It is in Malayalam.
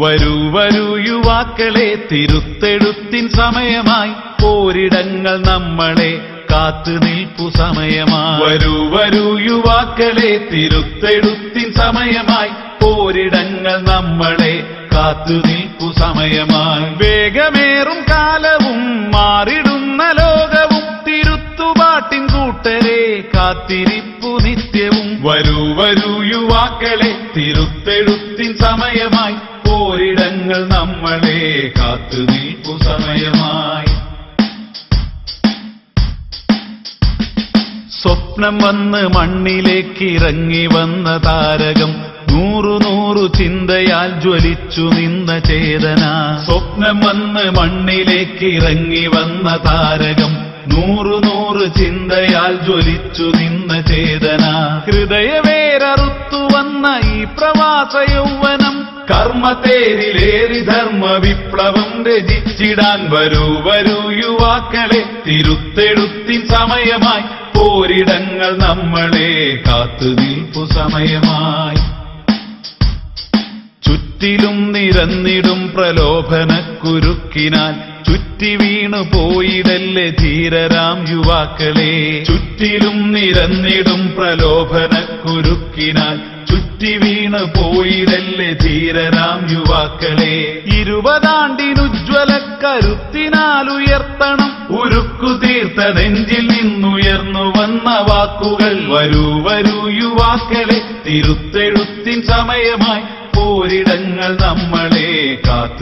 വരൂ വരൂ യുവാക്കളെ, തിരുത്തെഴുത്തിൻ സമയമായി, പോരിടങ്ങൾ നമ്മളെ കാത്തു നിൽപ്പു സമയമായി. വരൂ വരൂ യുവാക്കളെ, തിരുത്തെഴുത്തിൻ സമയമായി, പോരിടങ്ങൾ നമ്മളെ കാത്തു നിൽപ്പു സമയമായി. വേഗമേറും കാലവും മാറിടുന്ന ലോകവും, തിരുത്തുപാട്ടിൻ കൂട്ടരെ കാത്തിരിപ്പു നിത്യവും. വരൂ വരൂ യുവാക്കളെ, തിരുത്തെഴുത്തിൻ സമയമായി, പോരിടങ്ങൾ നമ്മളെ കാത്തു നിൽപ്പു സമയമായി. സ്വപ്നം വന്ന് മണ്ണിലേക്ക് ഇറങ്ങി വന്ന താരകം, നൂറു നൂറു ചിന്തയാൽ ജ്വലിച്ചു നിന്ന ചേതന. സ്വപ്നം വന്ന് മണ്ണിലേക്ക് ഇറങ്ങി വന്ന താരകം, നൂറു നൂറ് ചിന്തയാൽ ജ്വലിച്ചു നിന്ന ചേതന. ഹൃദയവേരറുത്തു വന്ന ഈ പ്രവാസ യൗവനം, കർമ്മത്തേരിലേറി ധർമ്മ വിപ്ലവം രചിച്ചിടാൻ. വരൂ വരൂ യുവാക്കളെ, തിരുത്തെഴുത്തിൻ സമയമായി, പോരിടങ്ങൾ നമ്മളെ കാത്തു നിൽപ്പു സമയമായി. ചുറ്റിലും നിരന്നിടും പ്രലോഭനക്കുരുക്കിനാൽ, ചുറ്റി വീണു പോയിടല്ലേ ധീരരാം യുവാക്കളെ. ചുറ്റിലും നിരന്നിടും പ്രലോഭനക്കുരുക്കിനാൽ, ചുറ്റി വീണു പോയിടല്ലേ ധീരരാം യുവാക്കളെ. 20 ആണ്ടിനുജ്വല കരുത്തിനാൽ ഉയർത്തണം ഉരുക്കു തീർത്ത നെഞ്ചിൽ നിന്നുയർന്നു വന്ന വാക്കുകൾ. വരൂ വരൂ യുവാക്കളെ, തിരുത്തെഴുത്തിൻ സമയമായി, പോരിടങ്ങൾ നമ്മളെ കാത്തു